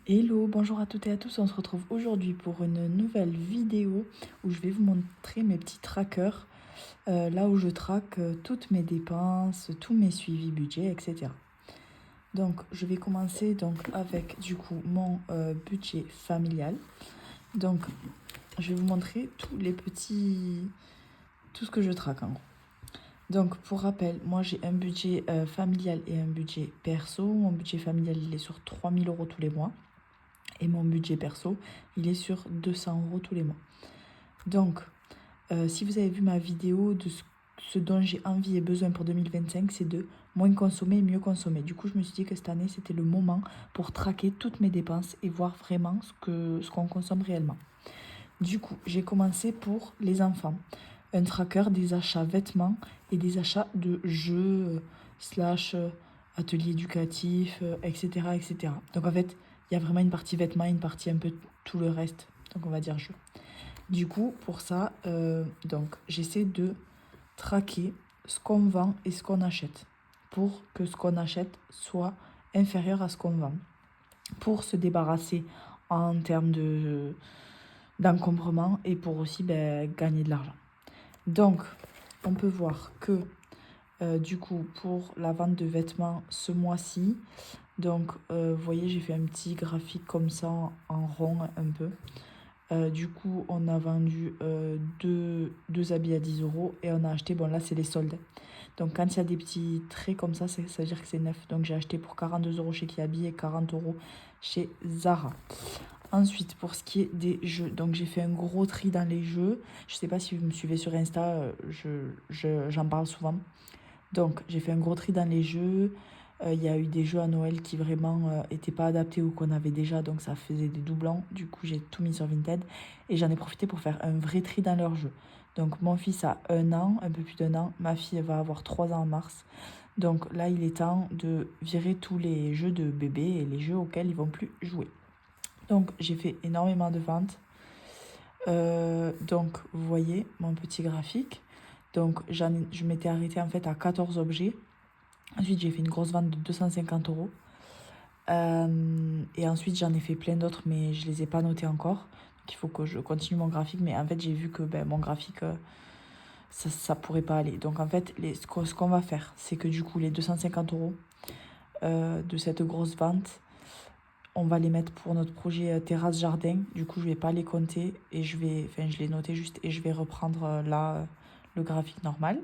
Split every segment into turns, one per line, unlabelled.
Hello, bonjour à toutes et à tous. On se retrouve aujourd'hui pour une nouvelle vidéo où je vais vous montrer mes petits trackers, là où je traque toutes mes dépenses, tous mes suivis budget, etc. Donc, je vais commencer donc avec du coup mon budget familial. Donc, je vais vous montrer tout ce que je traque en gros. Donc, pour rappel, moi j'ai un budget familial et un budget perso. Mon budget familial, il est sur 3 000 € tous les mois. Et mon budget perso, il est sur 200 € tous les mois. Donc, si vous avez vu ma vidéo de ce dont j'ai envie et besoin pour 2025, c'est de moins consommer et mieux consommer. Du coup, je me suis dit que cette année, c'était le moment pour traquer toutes mes dépenses et voir vraiment ce qu'on consomme réellement. Du coup, j'ai commencé pour les enfants. Un tracker des achats vêtements et des achats de jeux, slash ateliers éducatifs, etc., etc. Donc en fait, il y a vraiment une partie vêtements et une partie un peu tout le reste. Donc on va dire jeux. Du coup, pour ça, donc j'essaie de traquer ce qu'on vend et ce qu'on achète pour que ce qu'on achète soit inférieur à ce qu'on vend. Pour se débarrasser en termes d'encombrement et pour aussi gagner de l'argent. Donc, on peut voir que du coup, pour la vente de vêtements ce mois-ci, donc vous voyez, j'ai fait un petit graphique comme ça en rond un peu. Du coup, on a vendu deux habits à 10 € et on a acheté, bon là c'est les soldes. Donc quand il y a des petits traits comme ça veut dire que c'est neuf. Donc j'ai acheté pour 42 € chez Kiabi et 40 € chez Zara. Ensuite, pour ce qui est des jeux, donc j'ai fait un gros tri dans les jeux. Je sais pas si vous me suivez sur Insta, j'en parle souvent. Donc j'ai fait un gros tri dans les jeux. Il y a eu des jeux à Noël qui vraiment étaient pas adaptés ou qu'on avait déjà, donc ça faisait des doublons. Du coup, j'ai tout mis sur Vinted et j'en ai profité pour faire un vrai tri dans leurs jeux. Donc mon fils a 1 an, un peu plus d'1 an. Ma fille va avoir 3 ans en mars. Donc là, il est temps de virer tous les jeux de bébé et les jeux auxquels ils vont plus jouer. Donc j'ai fait énormément de ventes. Donc vous voyez mon petit graphique. Donc je m'étais arrêtée en fait à 14 objets. Ensuite j'ai fait une grosse vente de 250 €. Et ensuite j'en ai fait plein d'autres mais je les ai pas notés encore. Donc il faut que je continue mon graphique. Mais en fait j'ai vu que mon graphique ça pourrait pas aller. Donc en fait ce qu'on va faire c'est que du coup les 250 € de cette grosse vente, on va les mettre pour notre projet terrasse jardin. Du coup, je vais pas les compter et je les noter juste et je vais reprendre là le graphique normal.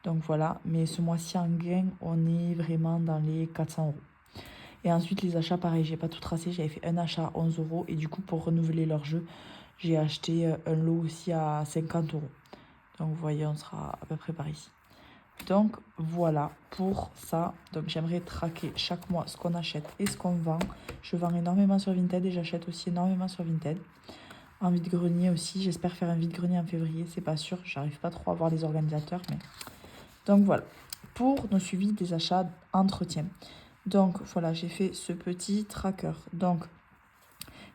Donc voilà, mais ce mois-ci en gain, on est vraiment dans les 400 €. Et ensuite, les achats, pareil, j'ai pas tout tracé. J'avais fait un achat à 11 € et du coup, pour renouveler leur jeu, j'ai acheté un lot aussi à 50 €. Donc vous voyez, on sera à peu près par ici. Donc voilà pour ça. Donc j'aimerais traquer chaque mois ce qu'on achète et ce qu'on vend. Je vends énormément sur Vinted et j'achète aussi énormément sur Vinted. En vide-grenier aussi. J'espère faire un vide-grenier en février. C'est pas sûr. J'arrive pas trop à voir les organisateurs. Mais... Donc voilà. Pour nos suivis des achats entretien. Donc voilà, j'ai fait ce petit tracker. Donc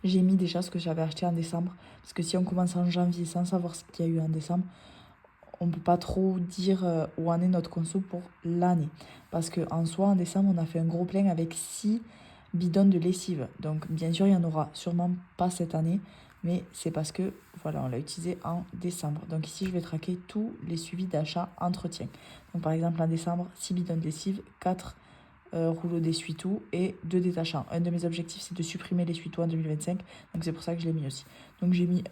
j'ai mis déjà ce que j'avais acheté en décembre. Parce que si on commence en janvier sans savoir ce qu'il y a eu en décembre, on ne peut pas trop dire où en est notre conso pour l'année. Parce qu'en soi, en décembre, on a fait un gros plein avec 6 bidons de lessive. Donc, bien sûr, il n'y en aura sûrement pas cette année. Mais c'est parce que, voilà, on l'a utilisé en décembre. Donc ici, je vais traquer tous les suivis d'achat entretien. Donc, par exemple, en décembre, 6 bidons de lessive, 4 rouleaux d'essuie-tout et 2 détachants. Un de mes objectifs, c'est de supprimer l'essuie-tout en 2025. Donc, c'est pour ça que je l'ai mis aussi. Donc, j'ai mis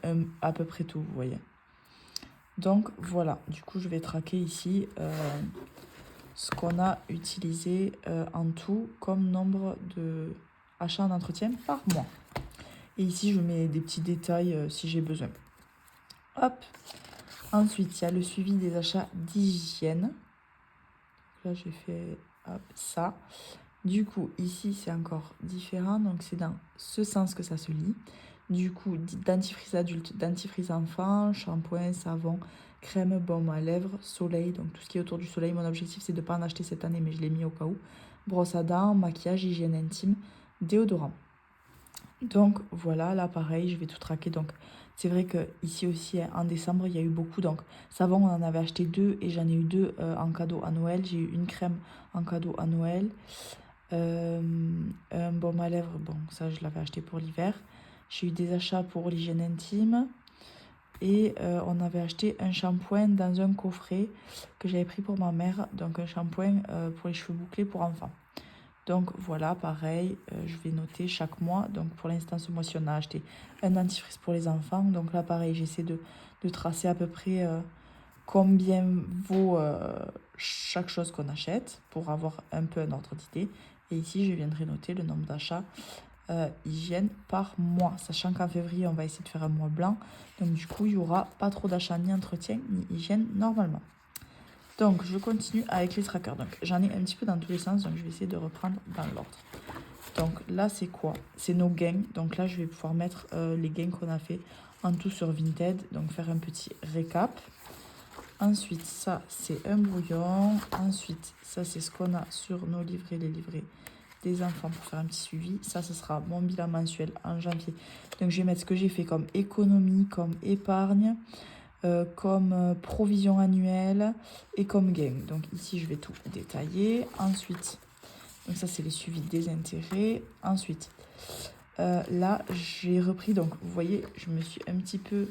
à peu près tout, vous voyez. Donc voilà, du coup je vais traquer ici ce qu'on a utilisé en tout comme nombre de achats en entretien par mois. Et ici je mets des petits détails si j'ai besoin. Hop. Ensuite il y a le suivi des achats d'hygiène. Là j'ai fait hop, ça. Du coup ici c'est encore différent, donc c'est dans ce sens que ça se lit. Du coup, dentifrice adulte, dentifrice enfant, shampoing, savon, crème, baume à lèvres, soleil, donc tout ce qui est autour du soleil. Mon objectif, c'est de ne pas en acheter cette année, mais je l'ai mis au cas où. Brosse à dents, maquillage, hygiène intime, déodorant. Donc voilà, là pareil, je vais tout traquer. Donc c'est vrai que ici aussi, en décembre, il y a eu beaucoup. Donc savon, on en avait acheté 2 et j'en ai eu 2 en cadeau à Noël. J'ai eu une crème en cadeau à Noël. un baume à lèvres, bon, ça je l'avais acheté pour l'hiver. J'ai eu des achats pour l'hygiène intime. Et on avait acheté un shampoing dans un coffret que j'avais pris pour ma mère. Donc un shampoing pour les cheveux bouclés pour enfants. Donc voilà, pareil, je vais noter chaque mois. Donc pour l'instant, ce mois-ci, on a acheté un dentifrice pour les enfants. Donc là, pareil, j'essaie de tracer à peu près combien vaut chaque chose qu'on achète pour avoir un peu un ordre d'idée. Et ici, je viendrai noter le nombre d'achats hygiène par mois. Sachant qu'en février, on va essayer de faire un mois blanc. Donc du coup, il n'y aura pas trop d'achats ni entretien ni hygiène normalement. Donc je continue avec les trackers. Donc j'en ai un petit peu dans tous les sens. Donc je vais essayer de reprendre dans l'ordre. Donc là, c'est quoi? C'est nos gains. Donc là, je vais pouvoir mettre les gains qu'on a fait en tout sur Vinted. Donc faire un petit récap. Ensuite, ça, c'est un brouillon. Ensuite, ça, c'est ce qu'on a sur nos livrets, les livrets des enfants pour faire un petit suivi. Ça, ce sera mon bilan mensuel en janvier. Donc, je vais mettre ce que j'ai fait comme économie, comme épargne, comme provision annuelle et comme gain. Donc, ici, je vais tout détailler. Ensuite, donc ça, c'est le suivi des intérêts. Ensuite, là, j'ai repris. Donc, vous voyez, je me suis un petit peu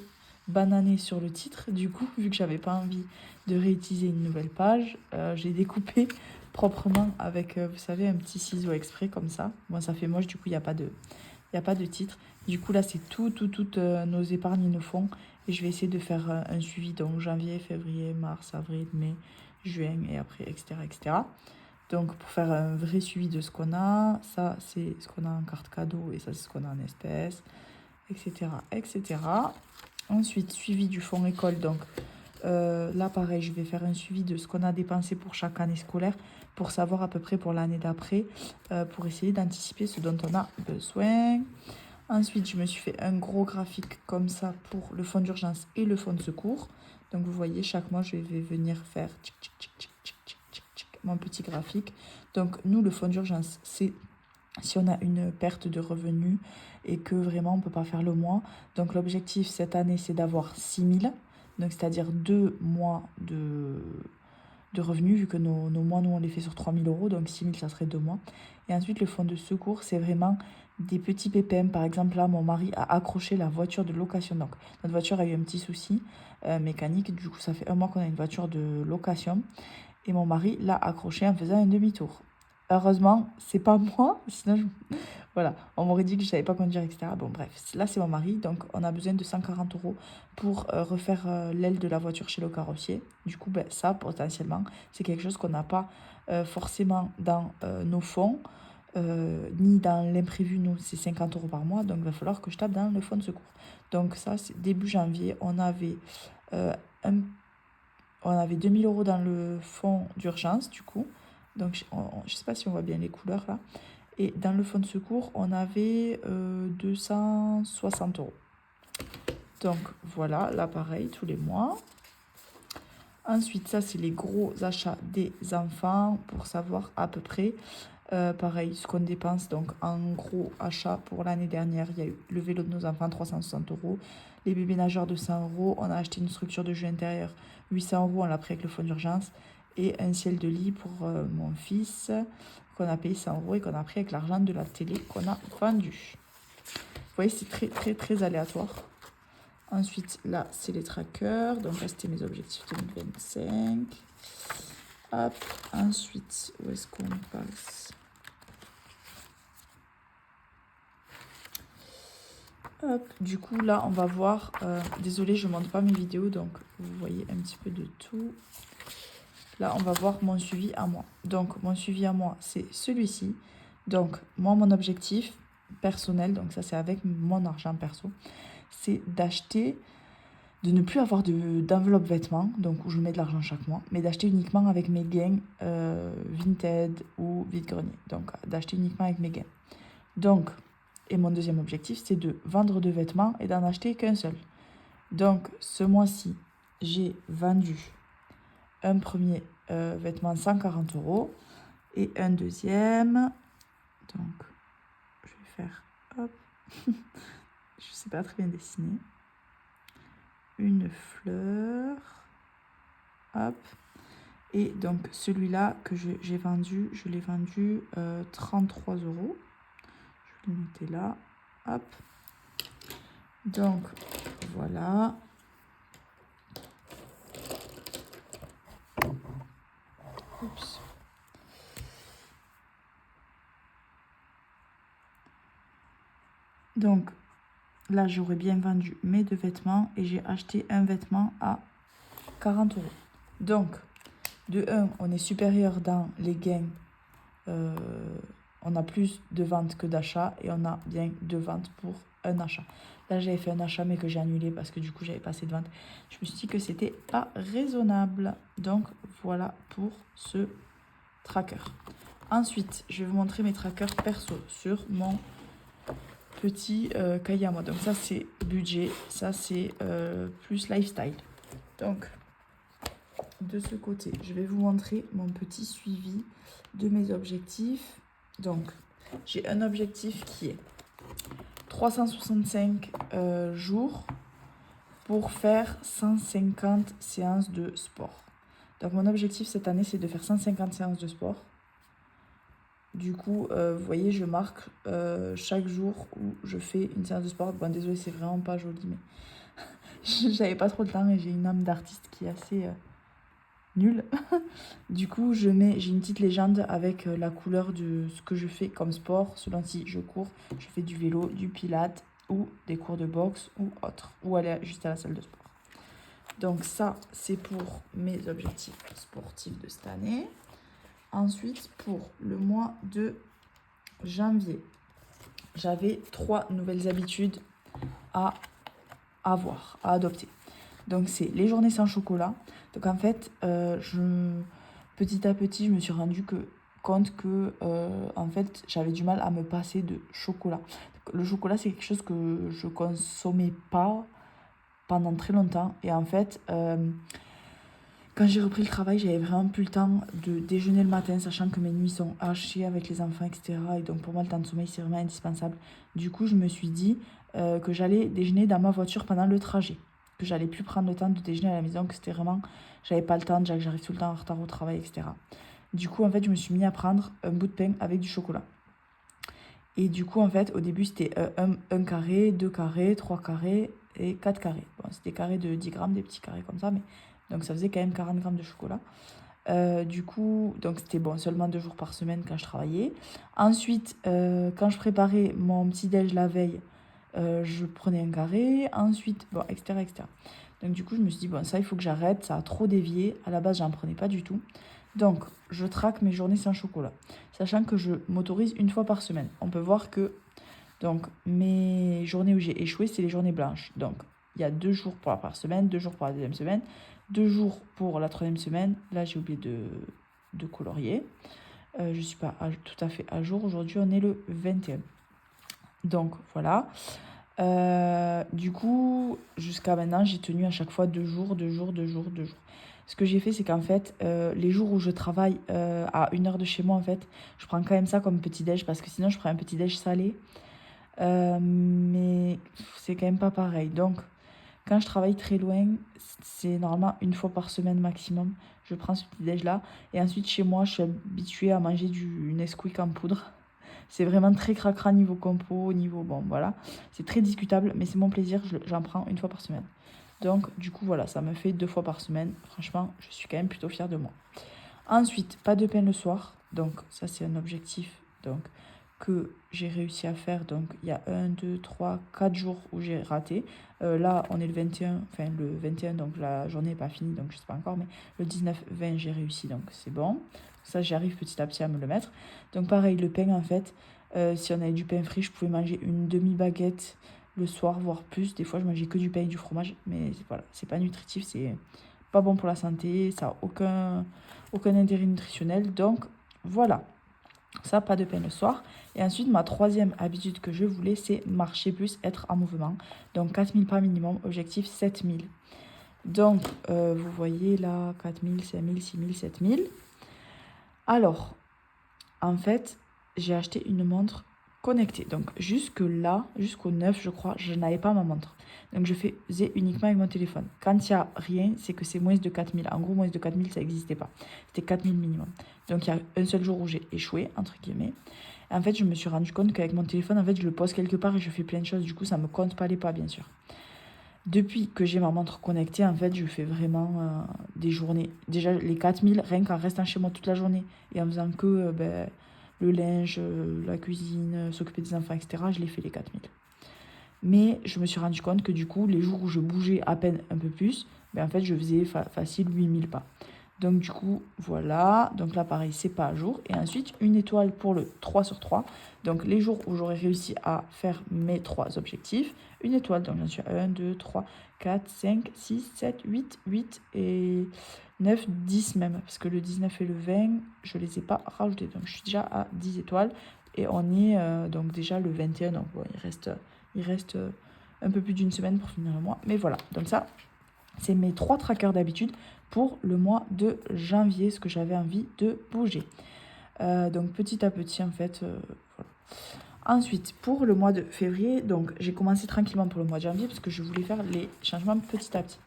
bananée sur le titre. Du coup, vu que j'avais pas envie de réutiliser une nouvelle page, j'ai découpé proprement avec, vous savez, un petit ciseau exprès comme ça. Bon, ça fait moche, du coup, il n'y a pas de titre. Du coup, là, c'est toutes nos épargnes et nos fonds. Et je vais essayer de faire un suivi, donc janvier, février, mars, avril, mai, juin, et après, etc., etc. Donc, pour faire un vrai suivi de ce qu'on a, ça, c'est ce qu'on a en carte cadeau, et ça, c'est ce qu'on a en espèces, etc., etc. Ensuite, suivi du fonds école, donc là, pareil, je vais faire un suivi de ce qu'on a dépensé pour chaque année scolaire pour savoir à peu près pour l'année d'après, pour essayer d'anticiper ce dont on a besoin. Ensuite, je me suis fait un gros graphique comme ça pour le fonds d'urgence et le fonds de secours. Donc, vous voyez, chaque mois, je vais venir faire mon petit graphique. Donc, nous, le fonds d'urgence, c'est si on a une perte de revenus et que vraiment on ne peut pas faire le mois. Donc l'objectif cette année, c'est d'avoir 6 000, donc c'est-à-dire 2 mois de revenus, vu que nos mois, nous, on les fait sur 3 000 euros, donc 6 000, ça serait 2 mois. Et ensuite, le fonds de secours, c'est vraiment des petits PPM. Par exemple, là, mon mari a accroché la voiture de location. Donc, notre voiture a eu un petit souci mécanique. Du coup, ça fait un mois qu'on a une voiture de location. Et mon mari l'a accroché en faisant un demi-tour. Heureusement, c'est pas moi, sinon voilà, on m'aurait dit que je savais pas conduire, etc. Bon, bref, là c'est mon mari, donc on a besoin de 140 euros pour refaire l'aile de la voiture chez le carrossier. Du coup, ben, ça, potentiellement, c'est quelque chose qu'on n'a pas forcément dans nos fonds, ni dans l'imprévu, nous, c'est 50 euros par mois, donc il va falloir que je tape dans le fonds de secours. Donc ça, c'est début janvier, on avait 2 000 euros dans le fonds d'urgence, du coup. Donc, je ne sais pas si on voit bien les couleurs, là. Et dans le fonds de secours, on avait 260 euros. Donc, voilà, là, pareil, tous les mois. Ensuite, ça, c'est les gros achats des enfants pour savoir à peu près, pareil, ce qu'on dépense. Donc, en gros achat pour l'année dernière, il y a eu le vélo de nos enfants, 360 euros. Les bébés nageurs de 100 euros. On a acheté une structure de jeu intérieur, 800 euros. On l'a pris avec le fonds d'urgence. Et un ciel de lit pour mon fils, qu'on a payé 100 euros et qu'on a pris avec l'argent de la télé qu'on a vendu. Vous voyez, c'est très, très, très aléatoire. Ensuite, là, c'est les trackers. Donc là, c'était mes objectifs 2025. Hop. Ensuite, où est-ce qu'on passe? Hop. Du coup, là, on va voir... désolée, je ne montre pas mes vidéos, donc vous voyez un petit peu de tout. Là, on va voir mon suivi à moi. Donc, mon suivi à moi, c'est celui-ci. Donc, moi, mon objectif personnel, donc ça, c'est avec mon argent perso, c'est d'acheter, de ne plus avoir d'enveloppe vêtements, donc où je mets de l'argent chaque mois, mais d'acheter uniquement avec mes gains Vinted ou vide-grenier. Donc, d'acheter uniquement avec mes gains. Donc, et mon deuxième objectif, c'est de vendre de vêtements et d'en acheter qu'un seul. Donc, ce mois-ci, j'ai vendu un premier vêtement 140 euros et un deuxième. Donc, je vais faire, hop, je sais pas très bien dessiner. Une fleur, hop, Et donc celui-là que j'ai vendu, je l'ai vendu 33 euros. Je vais le noter là. Hop. Donc voilà. Oups. Donc là, j'aurais bien vendu mes 2 vêtements et j'ai acheté un vêtement à 40 euros. Donc, de 1, on est supérieur dans les gains. On a plus de ventes que d'achats et on a bien 2 ventes pour un achat. Là, j'avais fait un achat mais que j'ai annulé parce que du coup, j'avais pas assez de ventes. Je me suis dit que c'était pas raisonnable. Donc, voilà pour ce tracker. Ensuite, je vais vous montrer mes trackers perso sur mon petit cahier à moi. Donc ça, c'est budget. Ça, c'est plus lifestyle. Donc, de ce côté, je vais vous montrer mon petit suivi de mes objectifs. Donc, j'ai un objectif qui est 365 jours pour faire 150 séances de sport. Donc, mon objectif cette année, c'est de faire 150 séances de sport. Du coup, vous voyez, je marque chaque jour où je fais une séance de sport. Bon, désolé, c'est vraiment pas joli, mais j'avais pas trop le temps et j'ai une âme d'artiste qui est assez nulle. Du coup, j'ai une petite légende avec la couleur de ce que je fais comme sport, selon si je cours, je fais du vélo, du pilates ou des cours de boxe ou autre, ou aller juste à la salle de sport. Donc ça, c'est pour mes objectifs sportifs de cette année. Ensuite, pour le mois de janvier, j'avais 3 nouvelles habitudes à avoir, à adopter. Donc, c'est les journées sans chocolat. Donc, en fait, petit à petit, je me suis rendu compte que, en fait, j'avais du mal à me passer de chocolat. Donc, le chocolat, c'est quelque chose que je consommais pas pendant très longtemps. Et en fait, quand j'ai repris le travail, j'avais vraiment plus le temps de déjeuner le matin, sachant que mes nuits sont hachées avec les enfants, etc. Et donc pour moi, le temps de sommeil, c'est vraiment indispensable. Du coup, je me suis dit que j'allais déjeuner dans ma voiture pendant le trajet. Que j'allais plus prendre le temps de déjeuner à la maison, que c'était vraiment... J'avais pas le temps, déjà que j'arrive tout le temps en retard au travail, etc. Du coup, en fait, je me suis mis à prendre un bout de pain avec du chocolat. Et du coup, en fait, au début, c'était 1 carré, 2 carrés, 3 carrés et 4 carrés. Bon, c'était des carrés de 10 grammes, des petits carrés comme ça, mais... Donc ça faisait quand même 40 grammes de chocolat. Du coup, donc c'était bon, seulement 2 jours par semaine quand je travaillais. Ensuite, quand je préparais mon petit déj la veille, je prenais 1 carré. Ensuite, bon, etc., etc. Donc du coup, je me suis dit, bon, ça, il faut que j'arrête, ça a trop dévié. À la base, j'en prenais pas du tout. Donc, je traque mes journées sans chocolat, sachant que je m'autorise 1 fois par semaine. On peut voir que, donc, mes journées où j'ai échoué, c'est les journées blanches. Donc, il y a 2 jours par semaine, 2 jours pour la deuxième semaine, 2 jours pour la troisième semaine. Là, j'ai oublié de colorier. Je ne suis pas tout à fait à jour. Aujourd'hui, on est le 21. Donc, voilà. Du coup, jusqu'à maintenant, j'ai tenu à chaque fois 2 jours, 2 jours, 2 jours, 2 jours. Ce que j'ai fait, c'est qu'en fait, les jours où je travaille à 1 heure de chez moi, en fait, je prends quand même ça comme petit-déj parce que sinon, je prends un petit-déj salé. Mais c'est quand même pas pareil. Donc, quand je travaille très loin, c'est normalement 1 fois par semaine maximum. Je prends ce petit déj là. Et ensuite, chez moi, je suis habituée à manger du Nesquik en poudre. C'est vraiment très cracra niveau compo, niveau... Bon, voilà. C'est très discutable, mais c'est mon plaisir. J'en prends 1 fois par semaine. Donc, du coup, voilà, ça me fait 2 fois par semaine. Franchement, je suis quand même plutôt fière de moi. Ensuite, pas de pain le soir. Donc, ça, c'est un objectif. Donc, que j'ai réussi à faire. Donc, il y a 1, 2, 3, 4 jours où j'ai raté. Là, on est le 21, enfin le 21, donc la journée n'est pas finie, donc je ne sais pas encore, mais le 19-20, j'ai réussi, donc c'est bon. Ça, j'arrive petit à petit à me le mettre. Donc, pareil, le pain, en fait, si on avait du pain frit, je pouvais manger une demi-baguette le soir, voire plus. Des fois, je mangeais que du pain et du fromage, mais voilà, c'est pas nutritif, c'est pas bon pour la santé, ça n'a aucun intérêt nutritionnel, donc voilà. Ça, pas de pain le soir. Et ensuite, ma troisième habitude que je voulais, c'est marcher plus, être en mouvement. Donc, 4000 pas minimum, objectif 7000. Donc, vous voyez là, 4000, 5000, 6000, 7000. Alors, en fait, j'ai acheté une montre connectée. Donc jusque là, jusqu'au 9 je crois, je n'avais pas ma montre. Donc je faisais uniquement avec mon téléphone. Quand il n'y a rien, c'est que c'est moins de 4000. En gros, moins de 4000, ça n'existait pas. C'était 4000 minimum. Donc il y a un seul jour où j'ai échoué, entre guillemets. En fait, je me suis rendu compte qu'avec mon téléphone, en fait, je le pose quelque part et je fais plein de choses. Du coup, ça ne me compte pas les pas, bien sûr. Depuis que j'ai ma montre connectée, en fait, je fais vraiment des journées. Déjà, les 4000, rien qu'en restant chez moi toute la journée et en faisant que le linge, la cuisine, s'occuper des enfants, etc., je les fais les 4000. Mais je me suis rendu compte que du coup, les jours où je bougeais à peine un peu plus, en fait, je faisais facile 8000 pas. Donc du coup, voilà. Donc là, pareil, c'est pas à jour. Et ensuite, une étoile pour le 3 sur 3. Donc les jours où j'aurais réussi à faire mes 3 objectifs, une étoile. Donc j'en suis à 1, 2, 3, 4, 5, 6, 7, 8 et 9, 10 même. Parce que le 19 et le 20, je les ai pas rajoutés. Donc je suis déjà à 10 étoiles. Et on est donc déjà le 21. Donc bon, il reste un peu plus d'une semaine pour finir le mois. Mais voilà, donc ça, c'est mes 3 trackers d'habitude pour le mois de janvier, ce que j'avais envie de bouger. Donc petit à petit, en fait, voilà. Ensuite, pour le mois de février, donc j'ai commencé tranquillement pour le mois de janvier parce que je voulais faire les changements petit à petit.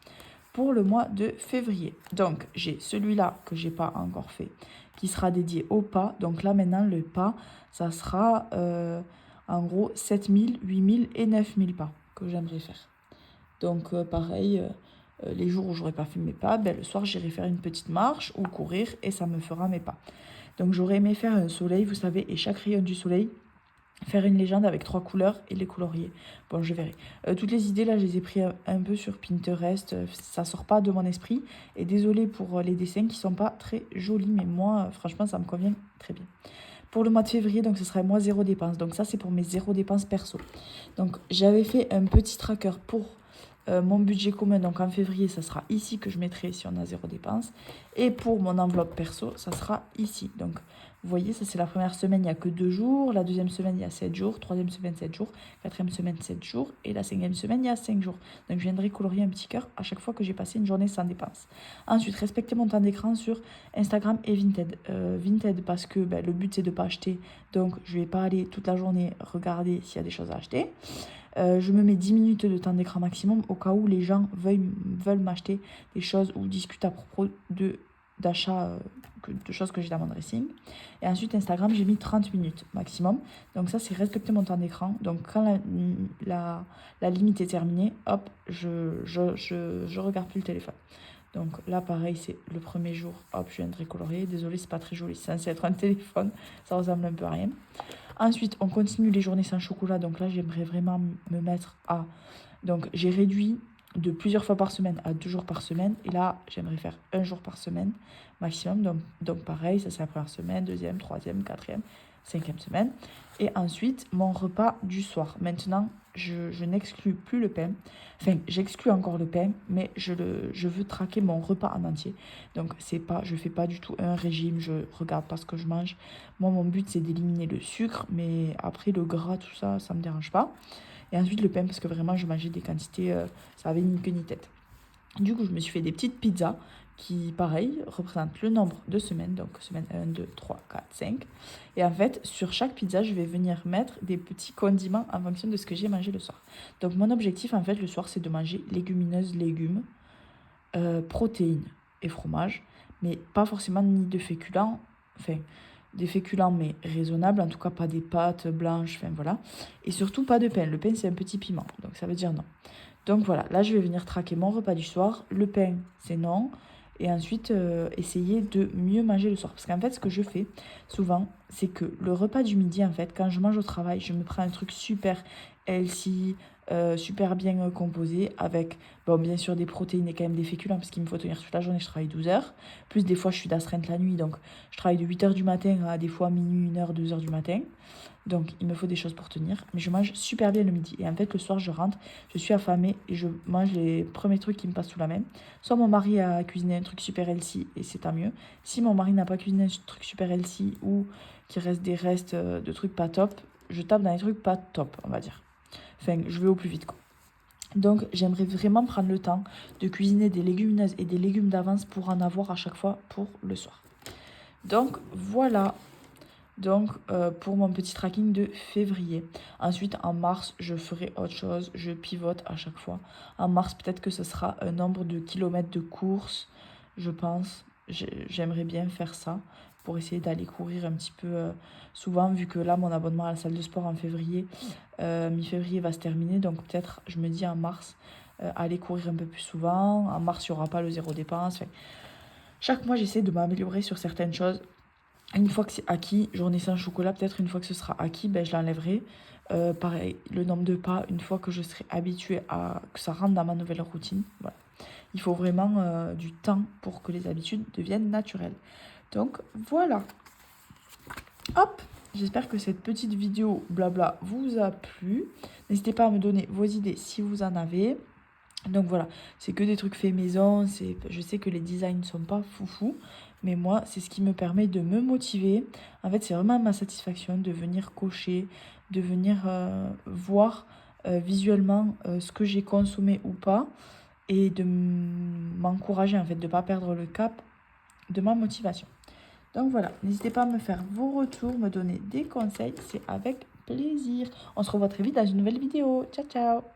Pour le mois de février, donc j'ai celui-là que j'ai pas encore fait, qui sera dédié au pas. Donc là maintenant, le pas, ça sera en gros 7000, 8000 et 9000 pas que j'aimerais faire. Donc pareil, les jours où j'aurais pas fait mes pas, le soir j'irai faire une petite marche ou courir et ça me fera mes pas. Donc j'aurais aimé faire un soleil, vous savez, et chaque rayon du soleil, faire une légende avec 3 couleurs et les colorier. Bon, je verrai. Toutes les idées, là, je les ai pris un peu sur Pinterest. Ça sort pas de mon esprit. Et désolé pour les dessins qui sont pas très jolis, mais moi, franchement, ça me convient très bien. Pour le mois de février, donc ce sera moi zéro dépense. Donc ça, c'est pour mes zéro dépenses perso. Donc j'avais fait un petit tracker pour mon budget commun. Donc en février, ça sera ici que je mettrai si on a zéro dépense. Et pour mon enveloppe perso, ça sera ici. Donc vous voyez, ça c'est la première semaine, il n'y a que 2 jours. La deuxième semaine, il y a 7 jours. Troisième semaine, 7 jours. Quatrième semaine, 7 jours. Et la cinquième semaine, il y a 5 jours. Donc je viendrai colorier un petit cœur à chaque fois que j'ai passé une journée sans dépense. Ensuite, respectez mon temps d'écran sur Instagram et Vinted. Vinted parce que le but c'est de ne pas acheter. Donc je ne vais pas aller toute la journée regarder s'il y a des choses à acheter. Je me mets 10 minutes de temps d'écran maximum au cas où les gens veulent m'acheter des choses ou discutent à propos d'achat de choses que j'ai dans mon dressing. Et ensuite, Instagram, j'ai mis 30 minutes maximum. Donc ça, c'est respecter mon temps d'écran. Donc quand la limite est terminée, hop, je regarde plus le téléphone. Donc là, pareil, c'est le premier jour, hop, je viendrai colorier. Désolée, c'est pas très joli, c'est censé être un téléphone, ça ressemble un peu à rien. Ensuite, on continue les journées sans chocolat. Donc là, j'aimerais vraiment me mettre à... Donc j'ai réduit de plusieurs fois par semaine à 2 jours par semaine. Et là, j'aimerais faire 1 jour par semaine maximum. Donc pareil, ça c'est la première semaine, deuxième, troisième, quatrième, cinquième semaine. Et ensuite, mon repas du soir. Maintenant, je n'exclus plus le pain. Enfin, j'exclus encore le pain, mais je veux traquer mon repas en entier. Donc, je ne fais pas du tout un régime, je regarde pas ce que je mange. Moi, mon but, c'est d'éliminer le sucre, mais après, le gras, tout ça, ça ne me dérange pas. Et ensuite, le pain, parce que vraiment, je mangeais des quantités, ça avait ni queue ni tête. Du coup, je me suis fait des petites pizzas qui, pareil, représentent le nombre de semaines. Donc, semaine 1, 2, 3, 4, 5. Et en fait, sur chaque pizza, je vais venir mettre des petits condiments en fonction de ce que j'ai mangé le soir. Donc, mon objectif, en fait, le soir, c'est de manger légumineuses, légumes, protéines et fromage. Mais pas forcément ni de féculents. Enfin, des féculents, mais raisonnables. En tout cas, pas des pâtes blanches. Enfin, voilà. Et surtout, pas de pain. Le pain, c'est un petit piment. Donc, ça veut dire non. Donc voilà, là je vais venir traquer mon repas du soir. Le pain, c'est non. Et ensuite, essayer de mieux manger le soir. Parce qu'en fait, ce que je fais souvent, c'est que le repas du midi, en fait, quand je mange au travail, je me prends un truc super healthy, super bien composé, avec, bon, bien sûr, des protéines et quand même des féculents, parce qu'il me faut tenir toute la journée, je travaille 12 heures. Plus, des fois, je suis d'astreinte la nuit, donc je travaille de 8 heures du matin à des fois minuit, 1 heure, 2 heures du matin. Donc, il me faut des choses pour tenir. Mais je mange super bien le midi. Et en fait, le soir, je rentre, je suis affamée et je mange les premiers trucs qui me passent sous la main. Soit mon mari a cuisiné un truc super healthy et c'est tant mieux. Si mon mari n'a pas cuisiné un truc super healthy ou qu'il reste des restes de trucs pas top, je tape dans les trucs pas top, on va dire. Enfin, je vais au plus vite, quoi. Donc, j'aimerais vraiment prendre le temps de cuisiner des légumineuses et des légumes d'avance pour en avoir à chaque fois pour le soir. Donc, voilà. Donc, pour mon petit tracking de février. Ensuite, en mars, je ferai autre chose. Je pivote à chaque fois. En mars, peut-être que ce sera un nombre de kilomètres de course, je pense. J'aimerais bien faire ça pour essayer d'aller courir un petit peu souvent, vu que là, mon abonnement à la salle de sport en février, mi-février va se terminer. Donc, peut-être, je me dis en mars, aller courir un peu plus souvent. En mars, il n'y aura pas le zéro dépense. Enfin, chaque mois, j'essaie de m'améliorer sur certaines choses. Une fois que c'est acquis, journée sans chocolat, peut-être une fois que ce sera acquis, ben, je l'enlèverai. Pareil, le nombre de pas, une fois que je serai habituée à que ça rentre dans ma nouvelle routine. Voilà. Il faut vraiment du temps pour que les habitudes deviennent naturelles. Donc voilà. Hop, j'espère que cette petite vidéo blabla vous a plu. N'hésitez pas à me donner vos idées si vous en avez. Donc voilà, c'est que des trucs faits maison. Je sais que les designs ne sont pas foufou, mais moi, c'est ce qui me permet de me motiver. En fait, c'est vraiment ma satisfaction de venir cocher, de venir voir visuellement ce que j'ai consommé ou pas, et de m'encourager, en fait, de ne pas perdre le cap de ma motivation. Donc voilà, n'hésitez pas à me faire vos retours, me donner des conseils, c'est avec plaisir. On se revoit très vite dans une nouvelle vidéo. Ciao, ciao!